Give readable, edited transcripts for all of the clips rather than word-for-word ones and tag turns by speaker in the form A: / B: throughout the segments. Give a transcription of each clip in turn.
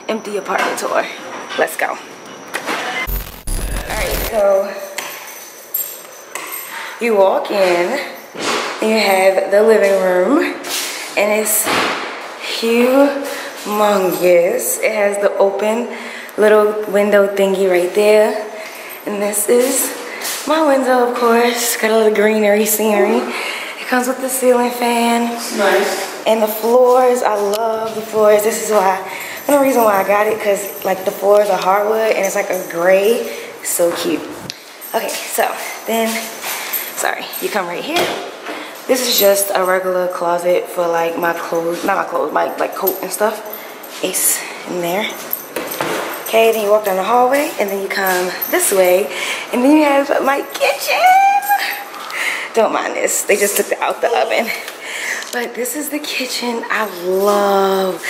A: empty apartment tour. Let's go. Alright, so you walk in and you have the living room, and it's humongous. It has the open little window thingy right there, and this is my window, of course. Got a little greenery scenery. It comes with the ceiling fan.
B: Nice.
A: And the floors, I love the floors. This is why, one reason why I got it, because like the floors are hardwood and it's like a gray. It's so cute. Okay, so then, sorry, you come right here. This is just a regular closet for like my clothes, not my clothes, my like coat and stuff. It's in there. Okay, then you walk down the hallway and then you come this way and then you have my kitchen. Don't mind this, they just took it out the oven. But this is the kitchen. I love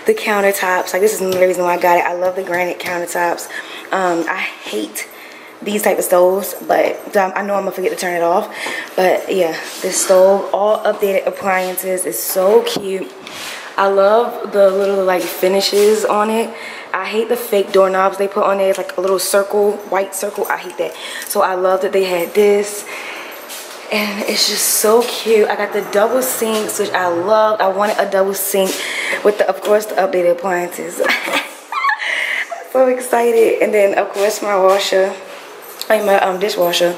A: the countertops. Like, this is another reason why I got it. I love the granite countertops. I hate these type of stoves, but I know I'm gonna forget to turn it off. But yeah, this stove, all updated appliances, is so cute. I love the little like finishes on it. I hate the fake doorknobs they put on there. It's like a little circle, white circle. I hate that. So I love that they had this. And it's just so cute. I got the double sinks, which I loved. I wanted a double sink with, of course, the updated appliances. So excited. And then, of course, my washer, like my dishwasher.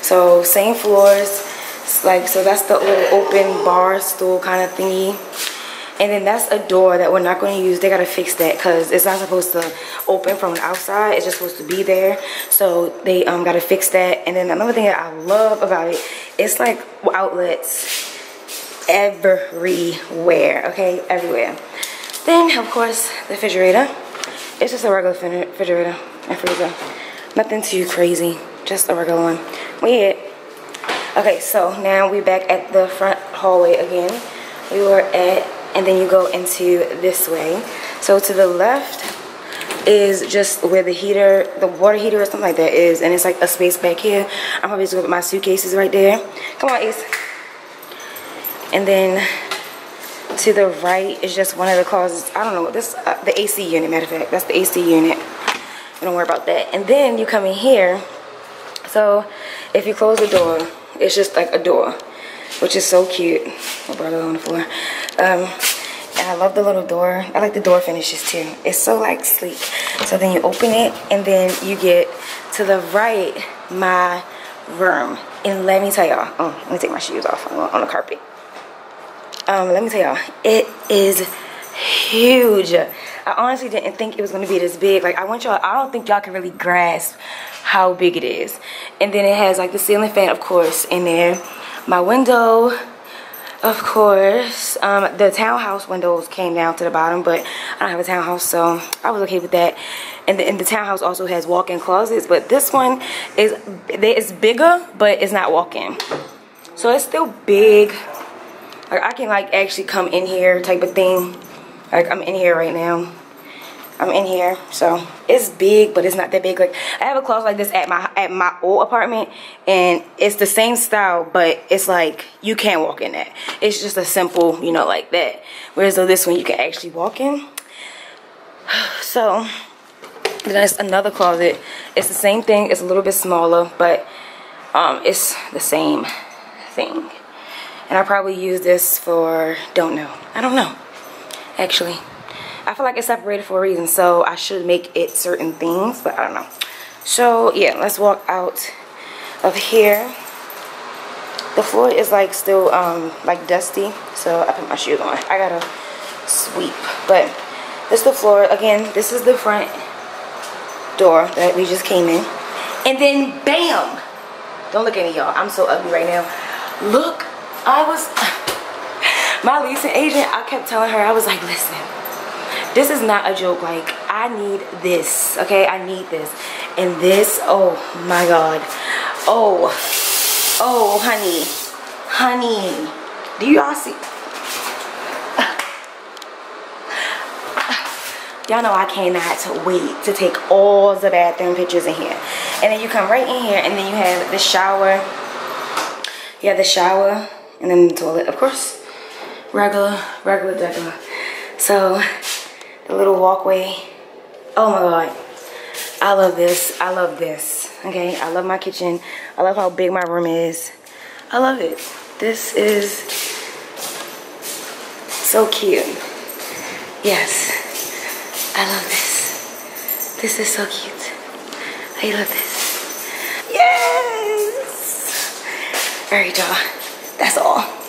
A: So same floors. Like, so that's the little open bar stool kind of thingy. And then that's a door that we're not going to use. They got to fix that because it's not supposed to open from the outside. It's just supposed to be there. So they got to fix that. And then another thing that I love about it, it's like outlets everywhere. Okay, everywhere. Then, of course, the refrigerator. It's just a regular refrigerator and freezer. Nothing too crazy. Just a regular one. Weird. Okay, so now we're back at the front hallway again. We were at... And then you go into this way. So to the left is just where the heater, the water heater or something like that is. And it's like a space back here. I'm probably just going to put my suitcases right there. Come on, Ace. And then to the right is just one of the closets. I don't know what this, the AC unit, matter of fact. That's the AC unit. Don't worry about that. And then you come in here. So if you close the door, it's just like a door, which is so cute. My brother on the floor. And I love the little door. I like the door finishes too. It's so like sleek. So then you open it and then you get to the right, my room. And let me tell y'all, let me take my shoes off on the carpet. Let me tell y'all, it is huge. I honestly didn't think it was gonna be this big. Like, I don't think y'all can really grasp how big it is. And then it has like the ceiling fan, of course, in there. My window, of course. The townhouse windows came down to the bottom, but I don't have a townhouse, so I was okay with that. And the townhouse also has walk-in closets, but this one is bigger, but it's not walk-in. So it's still big. Like, I can like actually come in here type of thing. Like, I'm in here right now. I'm in here, so it's big, but it's not that big. Like, I have a closet like this at my old apartment, and it's the same style, but it's like you can't walk in that. It's just a simple, you know, like that. Whereas though this one you can actually walk in. So then there's another closet. It's the same thing. It's a little bit smaller, but it's the same thing. And I probably use this for I don't know actually. I feel like it's separated for a reason, so I should make it certain things, but I don't know. So yeah, let's walk out of here. The floor is like still like dusty, so I put my shoes on. I gotta sweep, but this is the floor. Again, this is the front door that we just came in, and then bam! Don't look at me, y'all. I'm so ugly right now. Look, my leasing agent, I kept telling her, I was like, listen, this is not a joke. Like, I need this, okay? I need this. And this, oh my God. Oh, honey. Do y'all see? Y'all know I cannot wait to take all the bathroom pictures in here. And then you come right in here, and then you have the shower. You have the shower, and then the toilet, of course. Regular degular. So the little walkway Oh my God. I love this. I love this. Okay, I love my kitchen. I love how big my room is. I love it. This is so cute. Yes, I love this. This is so cute. I love this. Yes. All right, y'all. That's all.